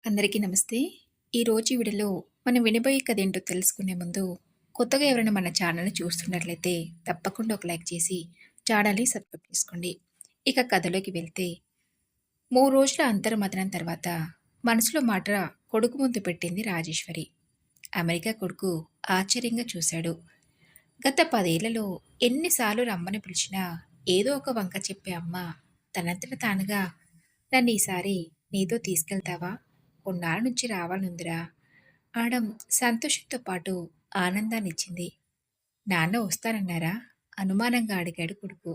అందరికీ నమస్తే. ఈరోజు ఈ వీడియోలో మనం వినబోయే కథ ఏంటో తెలుసుకునే ముందు, కొత్తగా ఎవరైనా మన ఛానల్‌ని చూస్తున్నట్లయితే తప్పకుండా ఒక లైక్ చేసి ఛానల్‌ని సబ్స్క్రైబ్ చేసుకోండి. ఇక కథలోకి వెళ్తే 3 రోజుల అంతర్మథనం తర్వాత మనసులో మాట కొడుకు ముందు పెట్టింది రాజేశ్వరి. అమెరికా కొడుకు ఆశ్చర్యంగా చూశాడు. గత 10 ఏళ్లలో ఎన్నిసార్లు రమ్మని పిలిచినా ఏదో ఒక వంక చెప్పే అమ్మ తనంతట తానుగా నన్ను ఈసారి నీతో తీసుకెళ్తావా? కొన్నాళ్ళ నుంచి రావాలనుందిరా అనడం సంతోషంతో పాటు ఆనందాన్నిచ్చింది. నాన్న వస్తానన్నారా? అనుమానంగా అడిగాడు కొడుకు.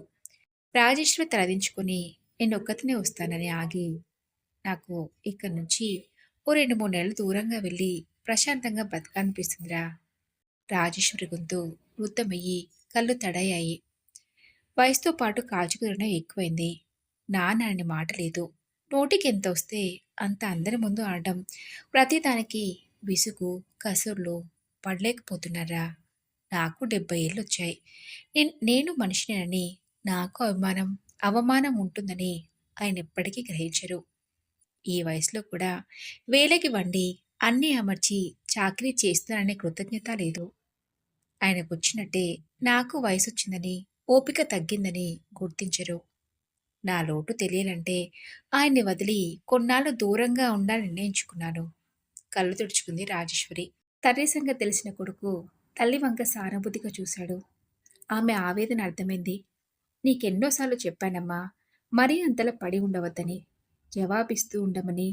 రాజేశ్వరి తలదించుకొని నేనొక్కతినే వస్తానని ఆగి, నాకు ఇక్కడి నుంచి ఓ 2, 3 నెలలు దూరంగా వెళ్ళి ప్రశాంతంగా బతకాలనిపిస్తుందిరా. రాజేశ్వరి గొంతు వృద్ధమయ్యి కళ్ళు తడయాయి. వయసుతో పాటు కాచుకుదనం ఎక్కువైంది. నాన్న అనే మాట లేదు. నోటికి వస్తే అంత అందరి ముందు అనడం ప్రతిదానికి విసుగు, కసుర్లు పడలేకపోతున్నారా? నాకు 70 ఏళ్ళొచ్చాయి. నేను మనిషినేనని నాకు అవమానం ఉంటుందని ఆయన ఎప్పటికీ గ్రహించరు. ఈ వయసులో కూడా వేలకి వండి అన్నీ అమర్చి చాకిరీ చేస్తున్నాననే కృతజ్ఞత లేదు. ఆయనకొచ్చినట్టే నాకు వయసొచ్చిందని, ఓపిక తగ్గిందని గుర్తించరు. నా లోటు తెలియాలంటే ఆయన్ని వదిలి కొన్నాళ్ళు దూరంగా ఉండాలని నిర్ణయించుకున్నాను. కళ్ళు తుడుచుకుంది రాజేశ్వరి. తండ్రి సంగతి తెలిసిన కొడుకు తల్లి వంక సానుభూతిగా చూశాడు. ఆమె ఆవేదన అర్థమైంది. నీకెన్నోసార్లు చెప్పానమ్మా, మరీ అంతలా పడి ఉండవద్దని, జవాబిస్తూ ఉండమని.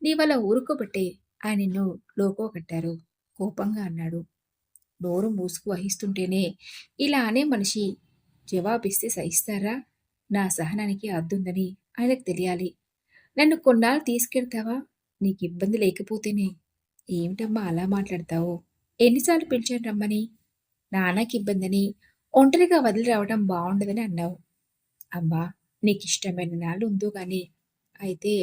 నీ వల్ల ఊరుకోబట్టే ఆయన నిన్ను లోకో కట్టారు కోపంగా అన్నాడు. నోరు మూసుకు వహిస్తుంటేనే ఇలా అనే మనిషి జవాబిస్తే సహిస్తారా? నా సహనానికి హద్దుందని ఆయనకు తెలియాలి. నన్ను కొన్నాళ్ళు తీసుకెళ్తావా? నీకు ఇబ్బంది లేకపోతేనే. ఏమిటమ్మా అలా మాట్లాడతావు? ఎన్నిసార్లు పిలిచాను రమ్మని? నాన్నకి ఇబ్బందని, ఒంటరిగా వదిలి రావడం బావుండదని అన్నావు. అమ్మా, నీకిష్టమైన నాళ్ళు ఉందో గాని. అయితే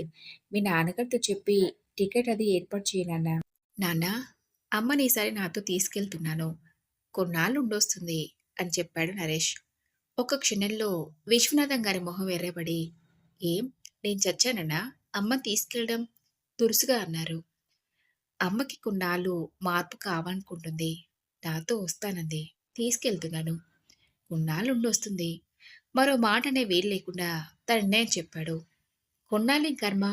మీ నాన్నగారితో చెప్పి టికెట్ అది ఏర్పాటు చేయి నాన్నా. నాన్నా, అమ్మని ఈసారి నాతో తీసుకెళ్తున్నాను. కొన్నాళ్ళు ఉండొస్తుంది అని చెప్పాడు నరేష్. ఒక్క క్షణంలో విశ్వనాథం గారి మొహం ఎర్రబడి, ఏం నేను చచ్చానన్నా అమ్మని తీసుకెళ్ళడం? దురుసుగా అన్నారు. అమ్మకి కొన్నాళ్ళు మార్పు కావాలనుకుంటుంది. నాతో వస్తానంది. తీసుకెళ్తున్నాను. కొన్నాళ్ళు ఉండొస్తుంది. మరో మాట అనే వీలు లేకుండా తన నిర్ణయం చెప్పాడు. కొన్నాళ్ళేం కర్మ,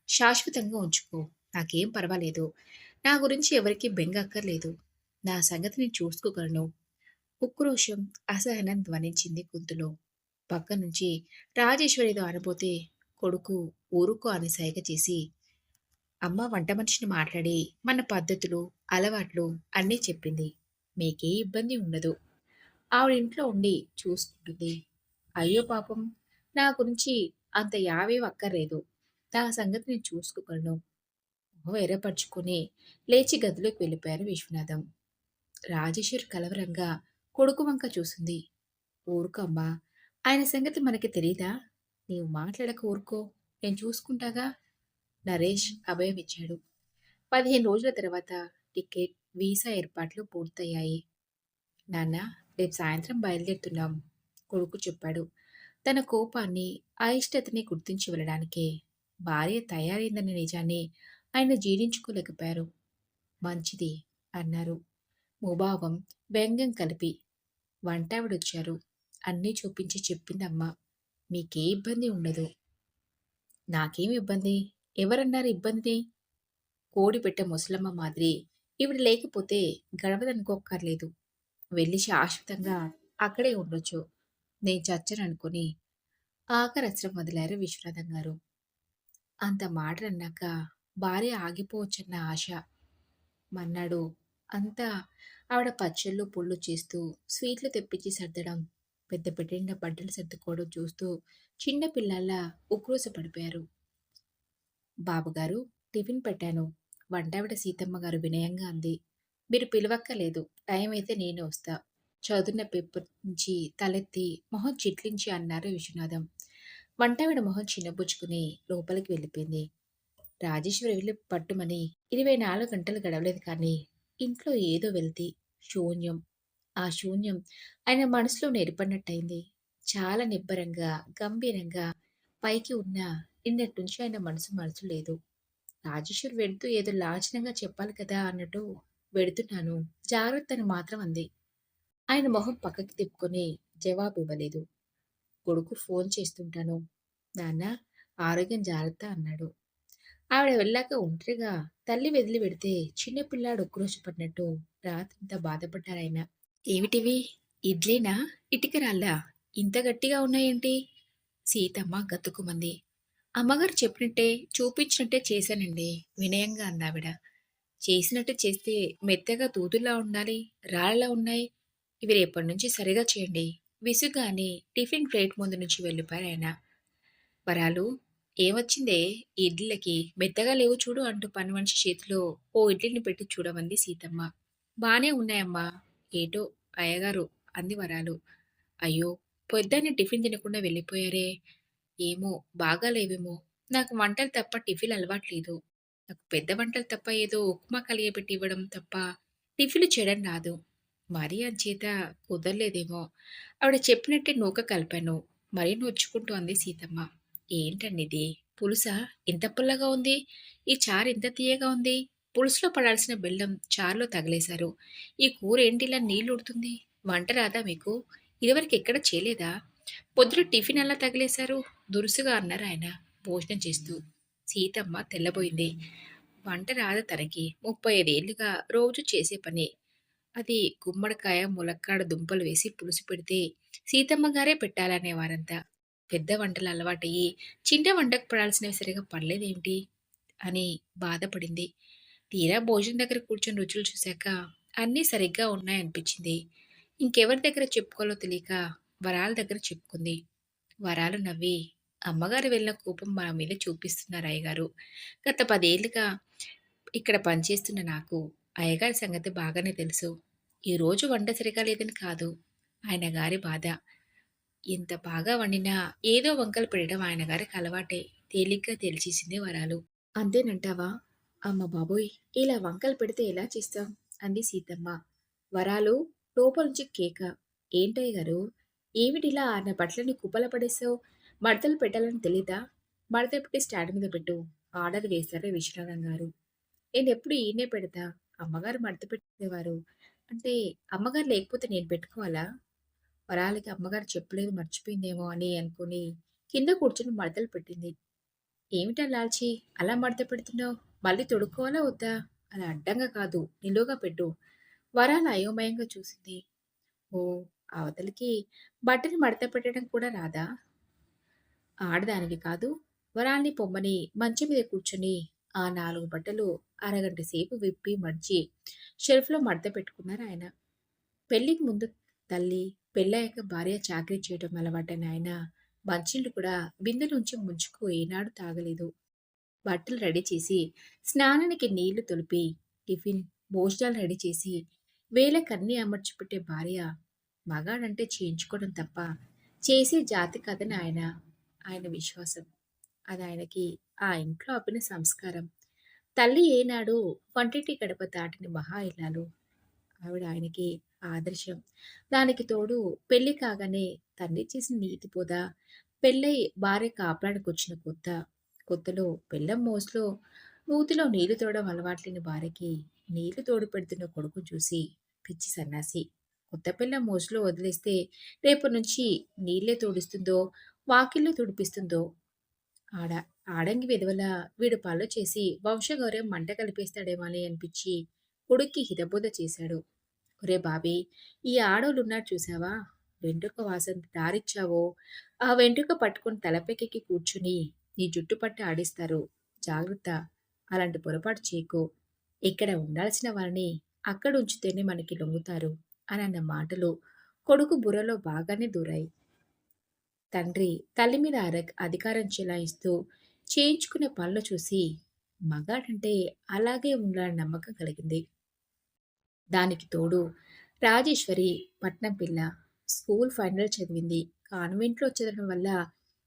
శాశ్వతంగా ఉంచుకో. నాకేం పర్వాలేదు. నా గురించి ఎవరికీ బెంగ అక్కర్లేదు. నా సంగతి నేను చూసుకోగలను. ఉక్రోషం, అసహనం ధ్వనించింది గొంతులో. పక్క నుంచి రాజేశ్వరి ఏదో అనబోతే కొడుకు ఊరుకో అని సైగ చేసి, అమ్మ వంట మనిషిని మాట్లాడి మన పద్ధతులు, అలవాట్లు అన్నీ చెప్పింది. మీకే ఇబ్బంది ఉండదు. ఆవిడ ఇంట్లో ఉండి చూసుకుంటుంది. అయ్యో పాపం, నా గురించి అంత యావేం అక్కర్లేదు. నా సంగతి నేను చూసుకోగలను. మొహం ఎర్రపరుచుకొని లేచి గదిలోకి వెళ్ళిపోయారు విశ్వనాథం. రాజేశ్వరి కలవరంగా కొడుకు వంక చూసింది. ఊరుకోమ్మా, ఆయన సంగతి మనకి తెలీదా? నీవు మాట్లాడక ఊరుకో, నేను చూసుకుంటాగా. నరేష్ అభయం ఇచ్చాడు. 15 రోజుల తర్వాత టికెట్, వీసా ఏర్పాట్లు పూర్తయ్యాయి. నాన్న, రేపు సాయంత్రం బయలుదేరుతున్నాం, కొడుకు చెప్పాడు. తన కోపాన్ని, అయిష్టతని గుర్తించి వెళ్ళడానికే. భార్య తయారైందనే నిజాన్ని ఆయన జీర్ణించుకోలేకపోయారు. మంచిది అన్నారు ముభావం, వ్యంగ్యం కలిపి. వంటావిడొచ్చారు. అన్నీ చూపించి చెప్పిందమ్మ. మీకే ఇబ్బంది ఉండదు. నాకేం ఇబ్బంది? ఎవరన్నారు ఇబ్బందిని? కోడి పెట్టె ముసలమ్మ మాదిరి ఈవిడ లేకపోతే గడవదనుకోక్కర్లేదు. వెళ్ళి శాశ్వతంగా అక్కడే ఉండొచ్చు. నేను చచ్చననుకుని ఆఖరస్త్రం వదిలారు విశ్వనాథం గారు. అంత మాటలన్నాక భార్య ఆగిపోవచ్చన్న ఆశ. మన్నాడు అంతా ఆవిడ పచ్చళ్ళు పుళ్ళు చేస్తూ స్వీట్లు తెప్పించి సర్దడం, పెద్ద పెట్టిన బట్టలు సర్దుకోవడం చూస్తూ చిన్న పిల్లల్లా ఉక్రోస పడిపోయారు. బాబుగారు, టిఫిన్ పెట్టాను, వంటావిడ సీతమ్మ గారు వినయంగా అంది. మీరు పిలవక్కర్లేదు, టైం అయితే నేనే వస్తా. చదువున్న పేపర్ నుంచి తలెత్తి మొహం చిట్లించి అన్నారు విశ్వనాథం. వంటావిడ మొహం చిన్నబుచ్చుకుని లోపలికి వెళ్ళిపోయింది. రాజేశ్వరి వెళ్ళి పట్టుమని 24 గంటలు గడవలేదు కానీ ఇంట్లో ఏదో వెలితి, శూన్యం. ఆ శూన్యం ఆయన మనసులో ఏర్పడినట్టయింది. చాలా నిబ్బరంగా, గంభీరంగా పైకి ఉన్న నిన్నటి నుంచి ఆయన మనసు లేదు. రాజేశ్వరి వెడుతూ ఏదో లాంఛనంగా చెప్పాలి కదా అన్నట్టు వెడుతున్నాను. జాగ్రత్త అని మాత్రం అంది. ఆయన మొహం పక్కకి తిప్పుకొని జవాబివ్వలేదు. కొడుకు ఫోన్ చేస్తుంటాను. నాన్న ఆరోగ్యం జాగ్రత్త అన్నాడు. ఆవిడ వెళ్ళాక ఒంటరిగా తల్లి వదిలి వెడితే చిన్న పిల్లాడు ఉక్రోషపడినట్టు రాత్రంతా బాధపడ్డారాయన. ఏమిటివి? ఇడ్లీనా? ఇటిక రాళ్ళా? ఇంత గట్టిగా ఉన్నాయేంటి? సీతమ్మ గతుక్కుమంది. అమ్మగారు చెప్పినట్టే, చూపించినట్టే చేశానండి వినయంగా అందావిడ. చేసినట్టు చేస్తే మెత్తగా దూదుల్లా ఉండాలి, రాళ్ళలా ఉన్నాయి. ఇవి రేపటి నుంచి సరిగా చేయండి. విసుగ్గా అని టిఫిన్ ప్లేట్ ముందు నుంచి వెళ్ళిపోయారాయన. వరాలు ఏమొచ్చిందే ఈ ఇడ్లీలకి మెత్తగా లేవు చూడు అంటూ పని మనిషి చేతిలో ఓ ఇడ్లీని పెట్టి చూడమంది సీతమ్మ. బానే ఉన్నాయమ్మా. ఏటో అయ్యగారు అంది వరాలు. అయ్యో! పొద్దున్నే టిఫిన్ తినకుండా వెళ్ళిపోయారే! ఏమో బాగాలేవేమో! నాకు వంటలు తప్ప టిఫిన్ అలవాట్లేదు. నాకు పెద్ద వంటలు తప్ప ఏదో ఉప్మా కలియబెట్టి ఇవ్వడం తప్ప టిఫిన్‌లు చేయడం రాదు. మరీ అంచేత కుదరలేదేమో! ఆవిడ చెప్పినట్టే నూక కలిపాను. మరీ నొచ్చుకుంటూ అంది సీతమ్మ. ఏంటండిది? పులుసా? ఇంత పుల్లగా ఉంది. ఈ చారు ఇంత తియ్యగా ఉంది. పులుసులో పడాల్సిన బెల్లం చారులో తగిలేశారు. ఈ కూర ఏంటి ఇలా నీళ్లూరుతుంది? వంట రాదా మీకు? ఇదివరకు ఎక్కడ చేయలేదా? పొద్దున టిఫిన్ ఎలా తగిలేశారు? దురుసుగా అన్నారాయన భోజనం చేస్తూ. సీతమ్మ తెల్లబోయింది. వంట రాదు తనకి. 35 ఏళ్లుగా రోజూ చేసే పనే. అది గుమ్మడికాయ, ములక్కాడ దుంపలు వేసి పులుసు పెడితే సీతమ్మ గారే పెట్టాలనేవారంతా. పెద్ద వంటలు అలవాటయ్యి చిన్న వంటకు పడాల్సినవి సరిగా పడలేదేమిటి అని బాధపడింది. తీరా భోజనం దగ్గర కూర్చొని రుచులు చూశాక అన్నీ సరిగ్గా ఉన్నాయనిపించింది. ఇంకెవరి దగ్గర చెప్పుకోవాలో తెలియక వరాల దగ్గర చెప్పుకుంది. వరాలు నవ్వి, అమ్మగారు వెళ్ళిన కోపం మన మీద చూపిస్తున్నారు అయ్యగారు. గత 10 ఏళ్లుగా ఇక్కడ పనిచేస్తున్న నాకు అయ్యగారి సంగతి బాగానే తెలుసు. ఈరోజు వంట సరిగా లేదని కాదు. ఆయన గారి బాధ. ఎంత బాగా వండినా ఏదో వంకలు పెట్టడం ఆయన గారికి అలవాటే. తేలిగ్గా తేల్చేసింది వరాలు. అంతేనంటావా? అమ్మ బాబోయ్! ఇలా వంకలు పెడితే ఎలా చేస్తాం? అంది సీతమ్మ. వరాలు లోపల నుంచి కేక. ఏంటయ్య గారు? ఏమిటిలా ఆరిన బట్టలని కుప్పల పడేసావు? మడతలు పెట్టాలని తెలీదా? మడత పెట్టి స్టాండ్ మీద పెట్టు. ఆర్డర్ వేశారు విశ్వనాథం గారు. నేనెప్పుడు ఈయనే పెడతా. అమ్మగారు మడత పెట్టేవారు. అంటే అమ్మగారు లేకపోతే నేను పెట్టుకోవాలా? వరాలకి అమ్మగారు చెప్పలేదు మర్చిపోయిందేమో అని అనుకుని కింద కూర్చొని మడతలు పెట్టింది. ఏమిటా లాల్చీ అలా మడత పెడుతున్నావు? మళ్ళీ తొడుక్కోవాలా వద్దా? అలా అడ్డంగా కాదు, నిలువుగా పెట్టు. వరాలు అయోమయంగా చూసింది. ఓ అవతలికి బట్టని మడత పెట్టడం కూడా రాదా? ఆడదానివి కాదు. వరాల్ని పొమ్మని మంచం మీద కూర్చొని ఆ 4 బట్టలు అరగంట సేపు విప్పి మడిచి షెల్ఫ్‌లో మడత పెట్టుకున్నారాయన. పెళ్ళికి ముందు తల్లి, పెళ్ళయ్యాక భార్య చాకరీ చేయడం అలవాటైన ఆయన మంచినీళ్ళు కూడా బిందెలోంచి ముంచుకు ఏనాడు తాగలేదు. బట్టలు రెడీ చేసి, స్నానానికి నీళ్లు తొలిపి, టిఫిన్, భోజనాలు రెడీ చేసి, వేళకన్నీ అమర్చిపెట్టే భార్య, మగాడంటే చేయించుకోవడం తప్ప చేసే జాతి కాదని ఆయన విశ్వాసం. అది ఆయనకి ఆ ఇంట్లో అబ్బిన సంస్కారం. తల్లి ఏనాడు వంటింటి గడప దాటిన మహా ఇల్లాలు. ఆవిడ ఆయనకి ఆదర్శం. దానికి తోడు పెళ్లి కాగానే తండ్రి చేసిన నీతి బోధ, పెళ్ళై భార్య కాపురానికొచ్చిన కొత్తలో పెళ్ళాం మోసులో నూతిలో నీళ్లు తోడడం అలవాట్లేని భార్యకి నీళ్లు తోడు పెడుతున్న కొడుకుని చూసి పిచ్చి సన్నాసి. కొత్త పెళ్ళాం మోసులో వదిలేస్తే రేపటి నుంచి నీళ్ళే తోడిస్తుందో, వాకిళ్ళు తుడిపిస్తుందో ఆడ ఆడంగి విధవల వీడు పనులు చేసి వంశగౌరవం మంట కలిపేస్తాడేమో అని అనిపించి కొడుక్కి హితబోధ చేశాడు. ఒరే బాబీ! ఈ ఆడోళ్ళున్నారు చూసావా? వెంట్రుక వాసన దారిచ్చావో, ఆ వెంట్రుక పట్టుకొని తలపైకెక్కి కూర్చుని నీ జుట్టు పట్టి ఆడిస్తారు. జాగ్రత్త! అలాంటి పొరపాటు చేయకు. ఇక్కడ ఉండాల్సిన వారిని అక్కడ ఉంచితేనే మనకి లొంగుతారు అని అన్న మాటలు కొడుకు బుర్రలో బాగానే దూరాయి. తండ్రి తల్లి మీద అధికారం చెలాయిస్తూ చేయించుకునే పనులు చూసి మగాడంటే అలాగే ఉండాలని నమ్మకం కలిగింది. దానికి తోడు రాజేశ్వరి పట్నం పిల్ల. స్కూల్ ఫైనల్ చదివింది. కాన్వెంట్‌లో చదవడం వల్ల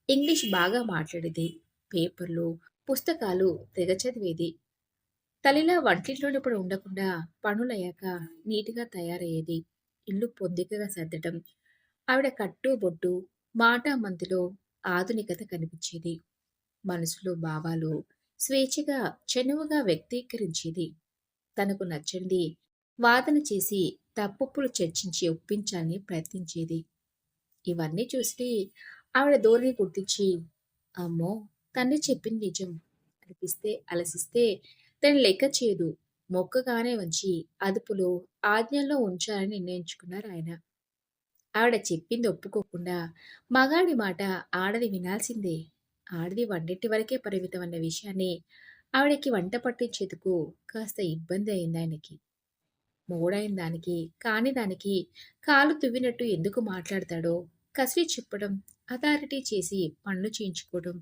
ఇంగ్లీష్ బాగా మాట్లాడేది. పేపర్లు, పుస్తకాలు తెగ చదివేది. తల్లిలా వంటింట్లోనే ఇప్పుడు ఉండకుండా పనులయ్యాక నీట్‌గా తయారయ్యేది. ఇల్లు పొందికగా సర్దడం, ఆవిడ కట్టు, బొట్టు, మాట మంతిలో ఆధునికత కనిపించేది. మనసులో భావాలు స్వేచ్ఛగా, చనువుగా వ్యక్తీకరించేది. తనకు నచ్చనిది వాదన చేసి, తప్పొప్పులు చర్చించి ఒప్పించాలని ప్రయత్నించేది. ఇవన్నీ చూసి ఆవిడ ధోరణి గుర్తించి, అమ్మో! తండ్రి చెప్పింది నిజం అనిపిస్తే అలసిస్తే తను లెక్క చేయదు. మొక్కగానే వంచి అదుపులో, ఆజ్ఞల్లో ఉంచాలని నిర్ణయించుకున్నారాయన. ఆవిడ చెప్పింది ఒప్పుకోకుండా, మగాడి మాట ఆడది వినాల్సిందే. ఆడది వంటింటి వరకే పరిమితమన్న విషయాన్ని ఆవిడకి వంట పట్టించేందుకు కాస్త ఇబ్బంది అయిందాయనకి. మొగుడైన దానికి, కాని దానికి కాలు దువ్వినట్టు ఎందుకు మాట్లాడతాడో కసిరి చెప్పడం, అథారిటీ చేసి పనులు చేయించుకోవడం,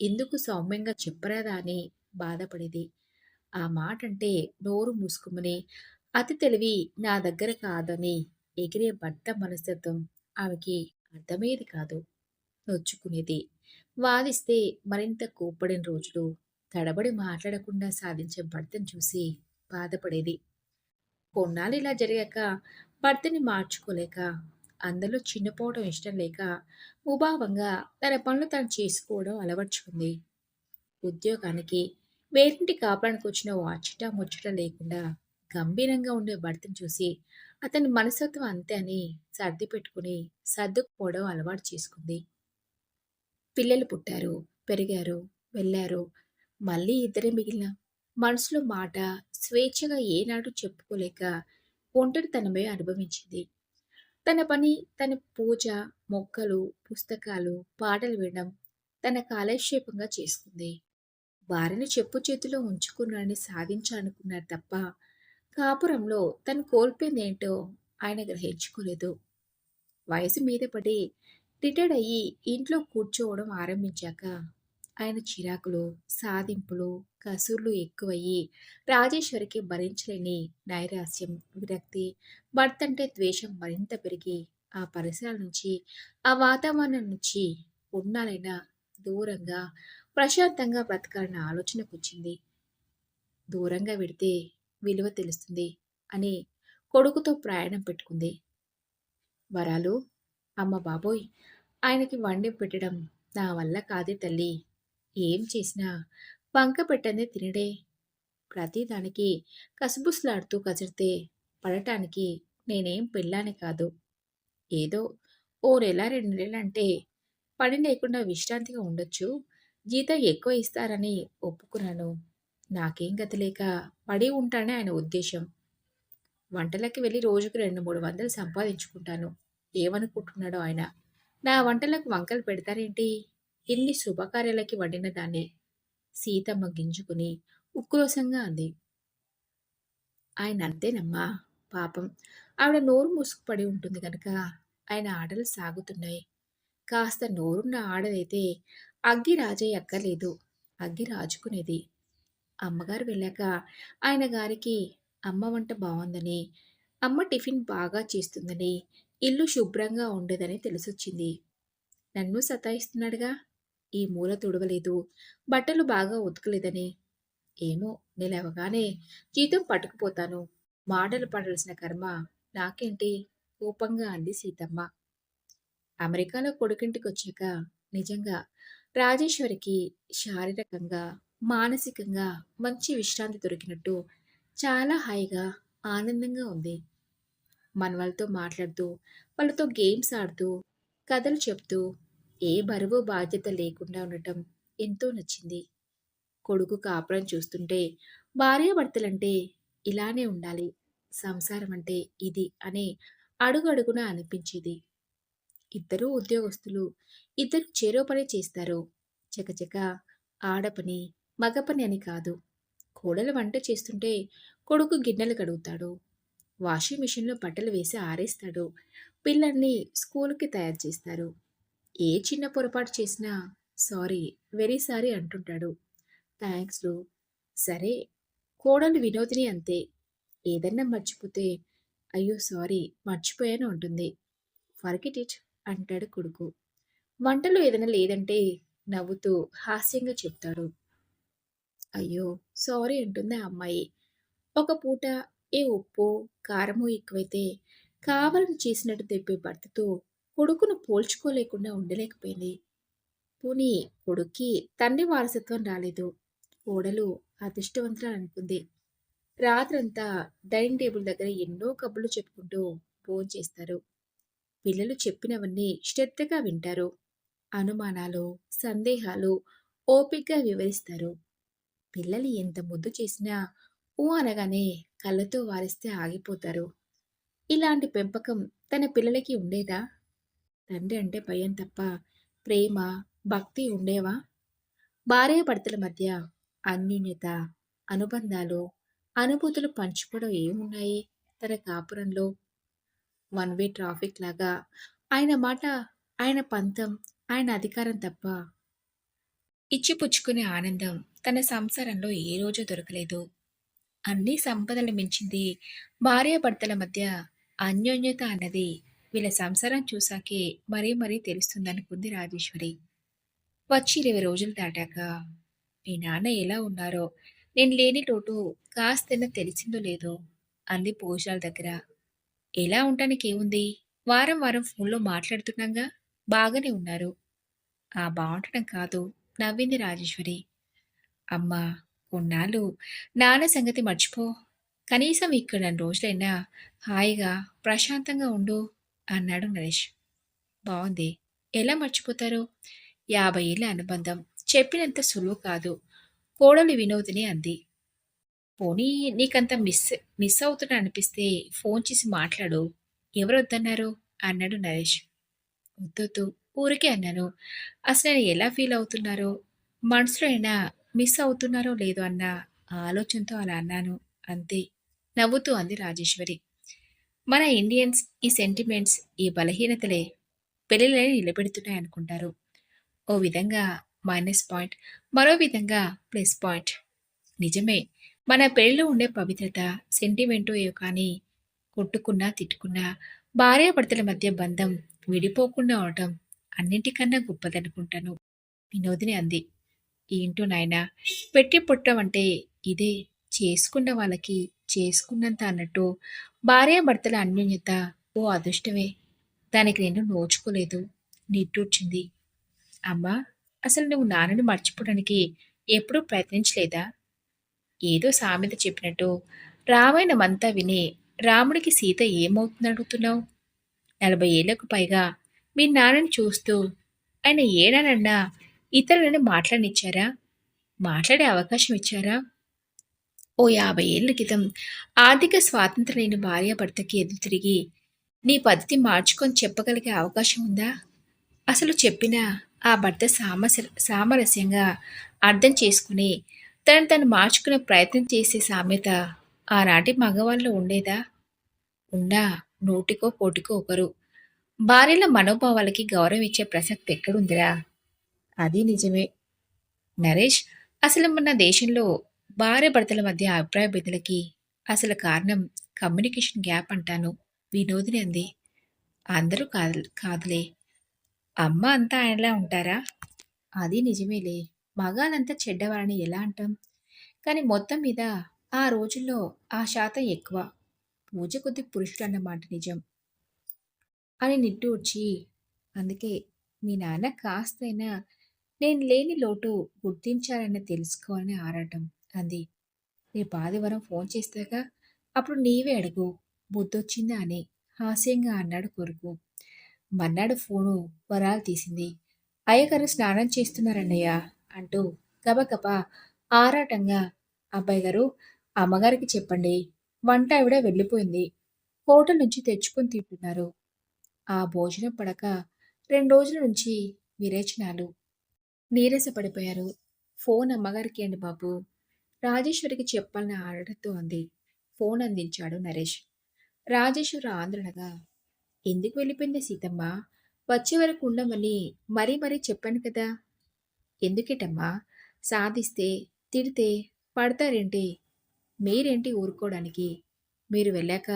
ఎందుకు సౌమ్యంగా చెప్పరాదా అని బాధపడేది. ఆ మాటంటే నోరు మూసుకోమని, అతి తెలివి నా దగ్గర కాదని ఎగిరే భర్త మనస్తత్వం ఆమెకి అర్థమయ్యేది కాదు. నొచ్చుకునేది. వాదిస్తే మరింత కోప్పడిన రోజులు, తడబడి మాట్లాడకుండా సాధించే భర్తను చూసి బాధపడేది. కొన్నాళ్ళు ఇలా జరిగాక భర్తని మార్చుకోలేక, అందులో చిన్నపోవడం ఇష్టం లేక, ముభావంగా తన పనులు తను చేసుకోవడం అలవర్చుకుంది. ఉద్యోగానికి, వేరింటి కాపురానికి వచ్చిన ఓ అచ్చటా ముచ్చట లేకుండా గంభీరంగా ఉండే భర్తను చూసి అతని మనస్తత్వం అంతే అని సర్ది పెట్టుకుని సర్దుకుపోవడం అలవాటు చేసుకుంది. పిల్లలు పుట్టారు, పెరిగారు, వెళ్ళారు. మళ్ళీ ఇద్దరే మిగిలిన మనసులో మాట స్వేచ్ఛగా ఏనాడు చెప్పుకోలేక ఒంటరితనమే అనుభవించింది. తన పని, తన పూజ, మొక్కలు, పుస్తకాలు, పాటలు వినడం తన కాలక్షేపంగా చేసుకుంది. భార్యని చెప్పు చేతిలో ఉంచుకున్నాడని సాధించాలనుకున్నారు తప్ప, కాపురంలో తను కోల్పోయిందేంటో ఆయన గ్రహించుకోలేదు. వయసు మీద పడి రిటైర్డ్ అయ్యి ఇంట్లో కూర్చోవడం ఆరంభించాక ఆయన చిరాకులు, సాధింపులు, కసుర్లు ఎక్కువయ్యి రాజేశ్వరికి భరించలేని నైరాస్యం, విరక్తి, భర్త అంటే ద్వేషం మరింత పెరిగి ఆ పరిసరాల నుంచి, ఆ వాతావరణం నుంచి ఉండాలైనా దూరంగా ప్రశాంతంగా బ్రతకాలన్న ఆలోచనకొచ్చింది. దూరంగా వెడితే విలువ తెలుస్తుంది అని కొడుకుతో ప్రయాణం పెట్టుకుంది. వరాలు, అమ్మ బాబోయ్! ఆయనకి వండి పెట్టడం నా వల్ల కాదే తల్లి. ఏం చేసినా వంక పెట్టందే తినడే. ప్రతిదానికి కసుబుసులాడుతూ కసిరితే పడటానికి నేనేం పెళ్ళాన్ని కాదు. ఏదో ఓ నెల 2 నెలలంటే పని లేకుండా విశ్రాంతిగా ఉండొచ్చు. జీతం ఎక్కువ ఇస్తారని ఒప్పుకున్నాను. నాకేం గతి లేక పడి ఉంటానని ఆయన ఉద్దేశం. వంటలకి వెళ్ళి రోజుకి 2, 3 వందలు సంపాదించుకుంటాను. ఏమనుకుంటున్నాడో ఆయన. నా వంటలకు వంకలు పెడతారేంటి? ఇన్ని శుభకార్యాలకి వండిన దాన్ని. సీతమ్మ గింజుకుని ఉక్రోషంగా అంది. ఆయన అంతేనమ్మా. పాపం ఆవిడ నోరు మూసుకుపడి ఉంటుంది గనక ఆయన ఆటలు సాగుతున్నాయి. కాస్త నోరున్న ఆడదైతే అగ్గి రాజయ్య అక్కర్లేదు. అగ్గి రాజుకునేది. అమ్మగారు వెళ్ళాక ఆయన గారికి అమ్మ వంట బావుందని, అమ్మ టిఫిన్ బాగా చేస్తుందని, ఇల్లు శుభ్రంగా ఉండేదని తెలిసొచ్చింది. నన్ను సతాయిస్తున్నాడుగా. ఈ మూల తుడవలేదు, బట్టలు బాగా ఉతకలేదని. ఏమో నేలవగానే జీతం పట్టుకుపోతాను. మాటలు పడాల్సిన కర్మ నాకేంటి? కోపంగా అంది సీతమ్మ. అమెరికాలో కొడుకింటికొచ్చాక నిజంగా రాజేశ్వరికి శారీరకంగా, మానసికంగా మంచి విశ్రాంతి దొరికినట్టు చాలా హాయిగా, ఆనందంగా ఉంది. మనవలతో మాట్లాడుతూ, వాళ్ళతో గేమ్స్ ఆడుతూ, కథలు చెప్తూ, ఏ బరువు బాధ్యత లేకుండా ఉండటం ఎంతో నచ్చింది. కొడుకు కాపురం చూస్తుంటే భార్యాభర్తలంటే ఇలానే ఉండాలి. సంసారం అంటే ఇది అని అడుగడుగునా అనిపించేది. ఇద్దరూ ఉద్యోగస్తులు. ఇద్దరు చెరో పని చేస్తారు. చకచక ఆడపని, మగపని అని కాదు. కోడలు వంట చేస్తుంటే కొడుకు గిన్నెలు కడుగుతాడు. వాషింగ్ మిషన్‌లో బట్టలు వేసి ఆరేస్తాడు. పిల్లల్ని స్కూలుకి తయారు చేస్తారు. ఏ చిన్న పొరపాటు చేసినా సారీ, వెరీ సారీ అంటుంటాడు. థాంక్స్‌లు. సరే, కోడలు వినోదిని అంతే. ఏదన్నా మర్చిపోతే, అయ్యో! సారీ మర్చిపోయాను అంటుంది. ఫర్గెట్ ఇట్ అంటాడు కొడుకు. వంటలో ఏదైనా లేదంటే నవ్వుతూ హాస్యంగా చెప్తాడు. అయ్యో! సారీ అంటుంది ఆ అమ్మాయి. ఒక పూట ఏ ఉప్పో, కారమో ఎక్కువైతే కావాలని చేసినట్టు తెప్పే భర్తతో కొడుకును పోల్చుకోలేకుండా ఉండలేకపోయింది. పోనీ కొడుక్కి తండ్రి వారసత్వం రాలేదు. కోడలు అదృష్టవంతురాలనుకుంది. రాత్రంతా డైనింగ్ టేబుల్ దగ్గర ఎన్నో కబుర్లు చెప్పుకుంటూ భోంచేస్తారు. పిల్లలు చెప్పినవన్నీ శ్రద్ధగా వింటారు. అనుమానాలు, సందేహాలు ఓపిగ్గా వివరిస్తారు. పిల్లలు ఎంత ముద్దు చేసినా ఊ అనగానే కళ్ళతో వారిస్తే ఆగిపోతారు. ఇలాంటి పెంపకం తన పిల్లలకి ఉండేదా? తండ్రి అంటే భయం తప్ప ప్రేమ, భక్తి ఉండేవా? భార్యాభర్తల మధ్య అన్యోన్యత, అనుబంధాలు, అనుభూతులు పంచుకోవడం ఏమున్నాయి తన కాపురంలో? వన్ వే ట్రాఫిక్ లాగా ఆయన మాట, ఆయన పంతం, ఆయన అధికారం తప్ప ఇచ్చిపుచ్చుకునే ఆనందం తన సంసారంలో ఏ రోజు దొరకలేదు. అన్ని సంపదలు మించింది భార్యాభర్తల మధ్య అన్యోన్యత అన్నది వీళ్ళ సంసారం చూసాకే మరీ మరీ తెలుస్తుందనుకుంది రాజేశ్వరి. వచ్చి 20 రోజులు దాటాక మీ నాన్న ఎలా ఉన్నారో నేను లేని లోటు కాస్తైనా తెలిసిందో లేదో అంది భోజనాల దగ్గర. ఎలా ఉండటానికి ఏముంది, వారం వారం ఫోన్లో మాట్లాడుతున్నాగా, బాగానే ఉన్నారు. ఆ బాగుండటం కాదు, నవ్వింది రాజేశ్వరి. అమ్మా, కొన్నాళ్ళు నాన్న సంగతి మర్చిపో. కనీసం ఇక్కడ 2 రోజులైనా హాయిగా ప్రశాంతంగా ఉండు అన్నాడు నరేష్. బావుంది. ఎలా మర్చిపోతారు? 50 ఏళ్ల అనుబంధం చెప్పినంత సులువు కాదు. కోడలు వినోదిని అంది. పోనీ నీకంత మిస్ అవుతున్నా అనిపిస్తే ఫోన్ చేసి మాట్లాడు. ఎవరొద్దన్నారు? అన్నాడు నరేష్. వద్దొద్దు, ఊరికే అన్నాను. అసలు నేను ఎలా ఫీల్ అవుతున్నారో, మనసులో అయినా మిస్ అవుతున్నారో లేదో అన్న ఆలోచనతో అలా అన్నాను అంతే. నవ్వుతూ అంది రాజేశ్వరి. మన ఇండియన్స్ ఈ సెంటిమెంట్స్, ఈ బలహీనతలే పెళ్ళిళ్ళని నిలబెడుతున్నాయనుకుంటారు. ఓ విధంగా మైనస్ పాయింట్, మరో విధంగా ప్లస్ పాయింట్. నిజమే. మన పెళ్ళిలో ఉండే పవిత్రత, సెంటిమెంటో ఏవో కానీ కొట్టుకున్నా, తిట్టుకున్నా భార్యాభర్తల మధ్య బంధం విడిపోకుండా అవటం అన్నింటికన్నా గొప్పదనుకుంటాను. వినోదిని అంది. ఏంటో నాయనా, పెట్టి పుట్టం అంటే ఇదే. చేసుకున్న వాళ్ళకి చేసుకున్నంత అన్నట్టు భార్యాభర్తల అన్యోన్యత ఓ అదృష్టమే. దానికి నేను నోచుకోలేదు నిట్టూర్చింది. అమ్మా, అసలు నువ్వు నాన్నని మర్చిపోవడానికి ఎప్పుడూ ప్రయత్నించలేదా? ఏదో సామెత చెప్పినట్టు రామాయణమంతా విని రాముడికి సీత ఏమవుతుందడుగుతున్నావు? 40 ఏళ్లకు పైగా మీ నాన్నని చూస్తూ ఆయన ఏనాడన్నా ఇతరులని మాట్లాడనిచ్చారా? మాట్లాడే అవకాశం ఇచ్చారా? ఓ 50 ఏళ్ల క్రితం ఆర్థిక స్వాతంత్రం లేని భార్యాభర్తకి ఎదురు తిరిగి నీ పద్ధతి మార్చుకొని చెప్పగలిగే అవకాశం ఉందా? అసలు చెప్పినా ఆ భర్త సామరస్యంగా అర్థం చేసుకుని తనను తను మార్చుకునే ప్రయత్నం చేసే సామెత ఆనాటి మగవాళ్ళలో ఉండేదా? ఉన్నా నూటికో కోటికో ఒకరు. భార్యల మనోభావాలకి గౌరవం ఇచ్చే ప్రసక్తి ఎక్కడుందిరా? అది నిజమే. నరేష్, అసలు మన దేశంలో భార్యాభర్తల మధ్య అభిప్రాయ భేదాలకి అసలు కారణం కమ్యూనికేషన్ గ్యాప్ అంటాను. వినోదిని అంది. అందరూ కాదులే. అమ్మ అంతా ఆయనలా ఉంటారా? అది నిజమేలే. మగాళ్ళంతా చెడ్డవారని ఎలా అంటాం? కానీ మొత్తం మీద ఆ రోజుల్లో ఆ శాతం ఎక్కువ. పూజ కొద్ది పురుషుడన్నమాట నిజం అని నిట్టూర్చి, అందుకే మీ నాన్న కాస్తైనా నేను లేని లోటు గుర్తించాలని తెలుసుకోవాలని ఆరాటం అంది. రేపు ఆదివారం ఫోన్ చేస్తాగా, అప్పుడు నీవే అడుగు బుద్ధొచ్చిందా అని హాస్యంగా అన్నాడు కొడుకు. మర్నాడు ఫోను వరాలు తీసింది. అయ్యగారు స్నానం చేస్తున్నారన్నయ్య అంటూ గబగబా ఆరాటంగా, అబ్బాయి గారు, అమ్మగారికి చెప్పండి, వంట ఆవిడ వెళ్ళిపోయింది. హోటల్ నుంచి తెచ్చుకొని తింటున్నారు. ఆ భోజనం పడక 2 రోజుల నుంచి విరేచనాలు. నీరసపడిపోయారు. ఫోన్ అమ్మగారికి అండి బాబు. రాజేశ్వరికి చెప్పాలని ఆడటంతో అంది. ఫోన్ అందించాడు నరేష్. రాజేశ్వరి ఆందోళనగా, ఎందుకు వెళ్ళిపోయింది సీతమ్మ? వచ్చే వరకు ఉండమని మరీ మరీ చెప్పాను కదా. ఎందుకేటమ్మా? సాధిస్తే, తిడితే పడతారేంటి? మీరేంటి ఊరుకోవడానికి? మీరు వెళ్ళాక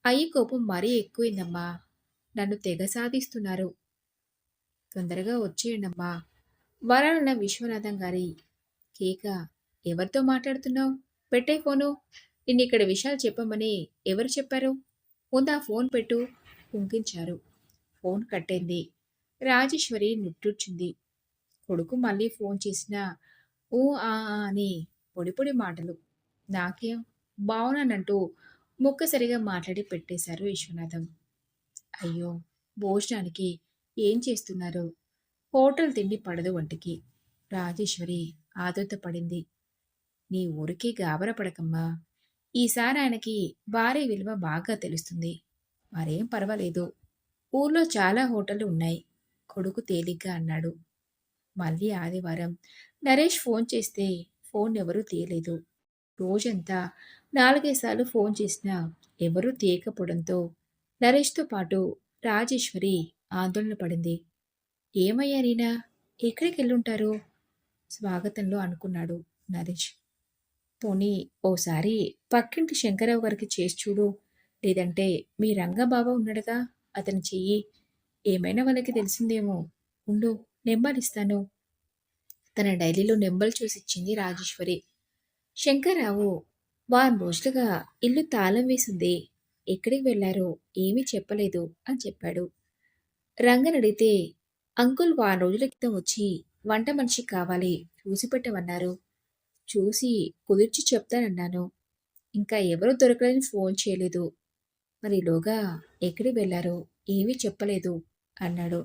అయ్యి కోపం మరీ ఎక్కువైందమ్మా. నన్ను తెగ సాధిస్తున్నారు. తొందరగా వచ్చేయండమ్మా. వరాలన్న విశ్వనాథం గారి కేక. ఎవరితో మాట్లాడుతున్నావు? పెట్టే ఫోను. నిన్నిక్కడ విషయాలు చెప్పమని ఎవరు చెప్పారు? ముందు ఆ ఫోన్ పెట్టు కుంకించారు. ఫోన్ కట్టయింది. రాజేశ్వరి నిట్టూర్చింది. కొడుకు మళ్ళీ ఫోన్ చేసినా ఊ, ఆ, ఆ అని పొడి పొడి మాటలు. నాకేం బావున్నానంటూ ముక్కసరిగా మాట్లాడి పెట్టేశారు విశ్వనాథం. అయ్యో! భోజనానికి ఏం చేస్తున్నారు? హోటల్ తిండి పడదు వంటికి. రాజేశ్వరి ఆదుర్త పడింది. నీ ఊరికే గాబరా పడకమ్మా! ఈసారి ఆయనకి భార్య విలువ బాగా తెలుస్తుంది. మరేం పర్వాలేదు. ఊర్లో చాలా హోటళ్లు ఉన్నాయి. కొడుకు తేలిగ్గా అన్నాడు. మళ్ళీ ఆదివారం నరేష్ ఫోన్ చేస్తే ఫోన్ ఎవరూ తీయలేదు. రోజంతా 4, 5 సార్లు ఫోన్ చేసినా ఎవరూ తీయకపోవడంతో నరేష్‌తో పాటు రాజేశ్వరి ఆందోళన పడింది. ఏమయ్యారీనా? ఎక్కడికెళ్ళుంటారు? స్వాగతంలో అనుకున్నాడు నరేష్. పోనీ ఓసారి పక్కింటి శంకర్రావు గారికి చేసి చూడు. లేదంటే మీ రంగబావ ఉన్నాడుగా అతని చెయ్యి. ఏమైనా వాళ్ళకి తెలిసిందేమో. ఉండు నెంబరిస్తాను. తన డైరీలో నెంబర్లు చూసిచ్చింది రాజేశ్వరి. శంకర్రావు వారం రోజులుగా ఇల్లు తాళం వేసింది. ఎక్కడికి వెళ్లారో ఏమీ చెప్పలేదు అని చెప్పాడు. రంగనడిగితే అంకుల్ వారం రోజుల క్రితం వచ్చి వంట మనిషి కావాలి చూసి పెట్టమన్నారు. చూసి కుదిర్చి చెప్తానన్నాను. ఇంకా ఎవరూ దొరకలేదని ఫోన్ చేయలేదు. మరి ఈలోగా ఎక్కడికి వెళ్లారో ఏమీ చెప్పలేదు అన్నాడు.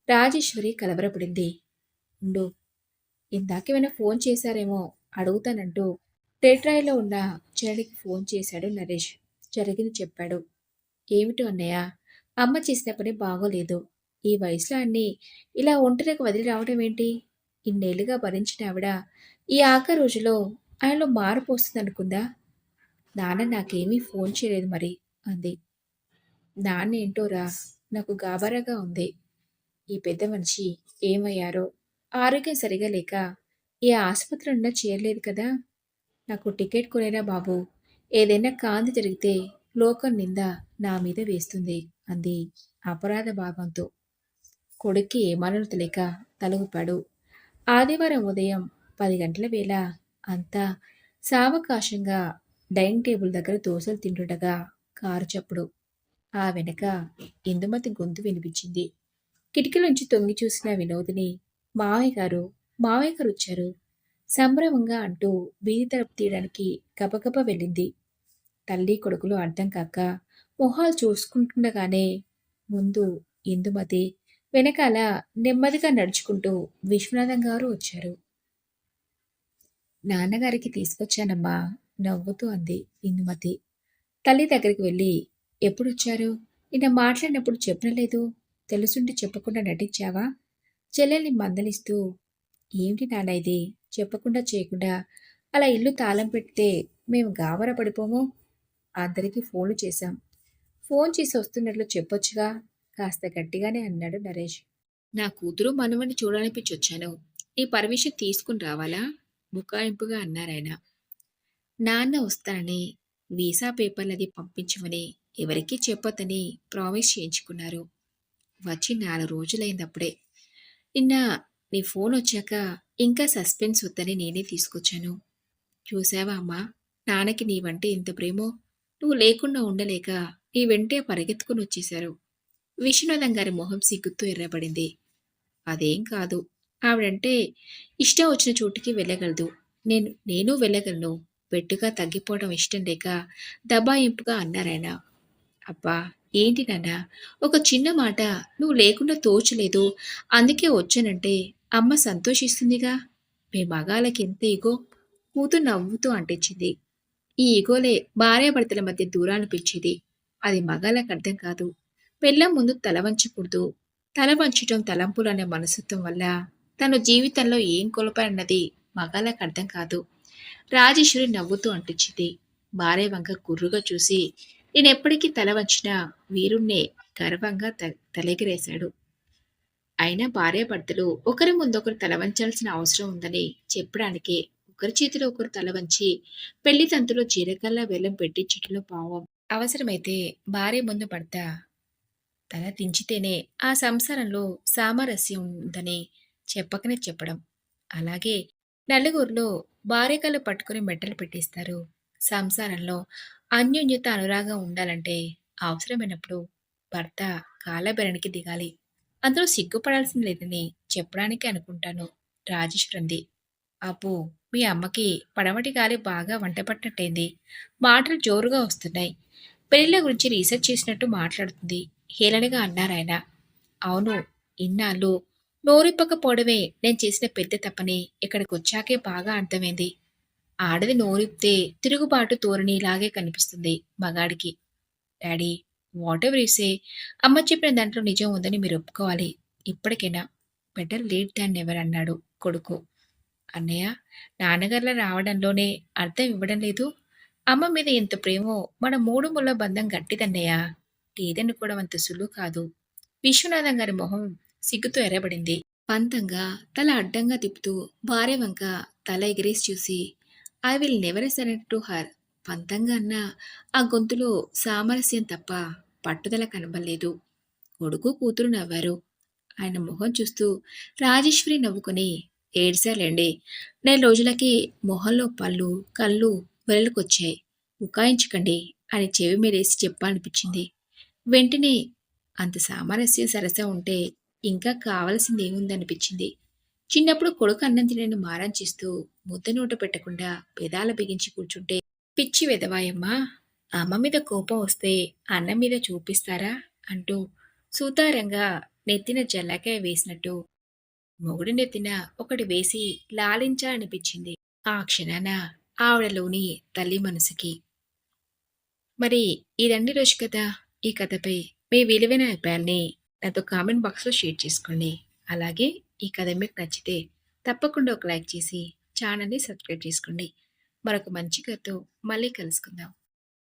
రాజేశ్వరి కలవరపడింది. ఉండు ఇందాకేమైనా ఫోన్ చేశారేమో అడుగుతానంటూ టేట్రాయ్లో ఉన్న చెరడికి ఫోన్ చేశాడు నరేష్. జరిగింది చెప్పాడు. ఏమిటో అన్నయ్య, అమ్మ చేసిన పని బాగోలేదు. ఈ వయసులో అన్నీ ఇలా ఒంటరికి వదిలి రావడం ఏంటి? ఇన్నేళ్లుగా భరించిన ఆవిడ ఈ ఆఖరి రోజులో ఆయనలో మార్పు వస్తుందనుకుందా? నాన్న నాకేమీ ఫోన్ చేయలేదు మరి అంది. నాన్నేంటోరా నాకు గాబరాగా ఉంది. ఈ పెద్ద మనిషి ఏమయ్యారో? ఆరోగ్యం సరిగా లేక ఏ ఆసుపత్రిలోనన్నా చేరలేదు కదా! నాకు టికెట్ కొనేరా బాబూ. ఏదైనా కాంతి జరిగితే లోకం నింద నా మీద వేస్తుంది అంది అపరాధ భావంతో. కొడుక్కి ఏమానాలో తెలియక తల ఊపాడు. ఆదివారం ఉదయం 10 గంటల వేళ అంతా సావకాశంగా డైనింగ్ టేబుల్ దగ్గర దోసలు తింటుండగా కారు చప్పుడు. ఆ వెనక ఇందుమతి గొంతు వినిపించింది. కిటికీలోంచి తొంగి చూసిన వినోదిని మావయ్య గారు, మావయ్య గారు వచ్చారు సంభ్రమంగా అంటూ వీధి తలుపు తీయడానికి గబగబా వెళ్ళింది. తల్లి కొడుకులు అర్థం కాక మొహాలు చూసుకుంటుండగానే ముందు ఇందుమతి, వెనకాల నెమ్మదిగా నడుచుకుంటూ విశ్వనాథం గారు వచ్చారు. నాన్నగారికి తీసుకొచ్చానమ్మా నవ్వుతూ అంది ఇందుమతి. తల్లి దగ్గరికి వెళ్ళి ఎప్పుడొచ్చారు? నిన్న మాట్లాడినప్పుడు చెప్పనలేదు. తెలుసుండి చెప్పకుండా నటించావా? చెల్లెల్ని మందలిస్తూ ఏమిటి నాన్న ఇది? చెప్పకుండా చేయకుండా అలా ఇల్లు తాళం పెడితే మేము గాబరా పడిపోము? అందరికీ ఫోన్లు చేశాం. ఫోన్ చేసి వస్తున్నట్లు చెప్పొచ్చుగా? కాస్త గట్టిగానే అన్నాడు నరేష్. నా కూతురు మనవణ్ణి చూడాలనిపించొచ్చాను. నీ పర్మిషన్ తీసుకుని రావాలా? బుకాయింపుగా అన్నారాయన. నాన్న వస్తానని వీసా పేపర్లది పంపించమని ఎవరికీ చెప్పొద్దని ప్రామిస్ చేయించుకున్నారు. వచ్చి 4 రోజులైందప్పుడే. నిన్న నీ ఫోన్ వచ్చాక ఇంకా సస్పెన్స్ వద్దని నేనే తీసుకొచ్చాను. చూసావా అమ్మా, నాన్నకి నీవంటే ఎంత ప్రేమో. నువ్వు లేకుండా ఉండలేక నీ వెంటే పరిగెత్తుకుని వచ్చేశారు. విశ్వనాథం గారి మొహం సిగ్గుతో ఎర్రబడింది. అదేం కాదు. ఆవిడంటే ఇష్టం వచ్చిన చోటుకి వెళ్ళగలదు. నేను వెళ్ళగలను. పెట్టుగా తగ్గిపోవడం ఇష్టం లేక దబాయింపుగా అన్నారాయన. అబ్బా! ఏంటి నాన్నా? ఒక చిన్న మాట నువ్వు లేకుండా తోచలేదు. అందుకే వచ్చానంటే అమ్మ సంతోషిస్తుందిగా. మీ మగాళ్ళకి ఎంత ఇగో? కూతురు నవ్వుతూ అంటించింది. ఈ ఇగోలే భార్యాభర్తల మధ్య దూరాన్ని పెంచేది. అది మగాళ్ళకి అర్థం కాదు. పెళ్ళాం ముందు తల వంచకూడదు. తల వంచటం తలంపులనే మనస్తత్వం వల్ల తను జీవితంలో ఏం కోల్పోయాడన్నది మగాళ్ళకి అర్థం కాదు. రాజేశ్వరి నవ్వుతూ అంటించింది. భార్య వంక గుర్రుగా చూసి నేనెప్పటికీ తల వంచినా వీరుణ్ణే గర్వంగా తలెగిరేశాడు. అయినా భార్యాభర్తలు ఒకరి ముందొకరు తల వంచాల్సిన అవసరం ఉందని చెప్పడానికే ఒకరి చేతిలో ఒకరు తల వంచి పెళ్లి తంతులో జీలకల్లా బెల్లం పెట్టించటంలో భావం. అవసరమైతే భార్య ముందు భర్త తల దించితేనే ఆ సంసారంలో సామరస్యం ఉందని చెప్పకనే చెప్పడం. అలాగే నలుగురిలో భార్యకలు పట్టుకుని మెట్టలు పెట్టిస్తారు. సంసారంలో అన్యోన్యత అనురాగం ఉండాలంటే అవసరమైనప్పుడు భర్త కాలబెరనికి దిగాలి. అందులో సిగ్గుపడాల్సింది లేదని చెప్పడానికి అనుకుంటాను. రాజేశ్వరి అంది. అబ్బో! మీ అమ్మకి పడమటి గాలి బాగా వంట పట్టినట్టయింది. మాటలు జోరుగా వస్తున్నాయి. పెళ్ళిళ్ళ గురించి రీసెర్చ్ చేసినట్టు మాట్లాడుతుంది. హేళనగా అన్నారాయన. అవును. ఇన్నాళ్ళు నోరిప్పకపోవడమే నేను చేసిన పెద్ద తప్పని ఇక్కడికొచ్చాకే బాగా అర్థమైంది. ఆడది నోరిప్పితే తిరుగుబాటు ధోరణి ఇలాగే కనిపిస్తుంది మగాడికి. డాడీ వాటెవర్ యూ సే, అమ్మ చెప్పిన దాంట్లో నిజం ఉందని మీరు ఒప్పుకోవాలి. ఇప్పటికైనా బెటర్ లేట్ దాన్ నెవర్ అన్నాడు కొడుకు. అన్నయ్య, నాన్నగార్ల రావడంలోనే అర్థం ఇవ్వడం లేదు. అమ్మ మీద ఎంత ప్రేమో మన మూడు ముళ్ళ బంధం గట్టిదన్నయ్య. లేదనుకోవడం అంత సులువు కాదు. విశ్వనాథం గారి మొహం సిగ్గుతో ఎర్రబడింది. పంతంగా తల అడ్డంగా తిప్పుతూ భార్య వంక తల ఎగిరేసి చూసి I will never surrender to her. పంతంగా అన్న ఆ గొంతులో సామరస్యం తప్ప పట్టుదల కనబడలేదు. కొడుకు కూతురు నవ్వారు. ఆయన మొహం చూస్తూ రాజేశ్వరి నవ్వుకుని ఏడ్శాలేండి. నెల రోజులకి మొహంలో పళ్ళు కళ్ళు వెరలుకొచ్చాయి. ఉకాయించకండి అని చెవి మీరేసి చెప్పాలనిపించింది. వెంటనే అంత సామరస్యం సరసా ఉంటే ఇంకా కావలసిందేముందనిపించింది. చిన్నప్పుడు కొడుకు అన్నం తినని మారం చేస్తూ ముద్ద నోట పెట్టకుండా పెదాల బిగించి కూర్చుంటే పిచ్చి వెధవాయమ్మా, అమ్మ మీద కోపం వస్తే అన్నం మీద చూపిస్తారా అంటూ సూతారంగా నెత్తిన జల్లకాయ వేసినట్టు మొగుడి నెత్తిన ఒకటి వేసి లాలించాలనిపించింది ఆ క్షణాన ఆవిడలోని తల్లి మనసుకి. మరి ఇదండి రోజు కథ. ఈ కథపై మీ విలువైన అభిప్రాయాల్ని నాతో కామెంట్ బాక్స్లో షేర్ చేసుకోండి. అలాగే ఈ కథ మీకు నచ్చితే తప్పకుండా ఒక లైక్ చేసి ఛానల్ని సబ్స్క్రైబ్ చేసుకోండి. మరొక మంచి కథతో మళ్ళీ కలుసుకుందాం.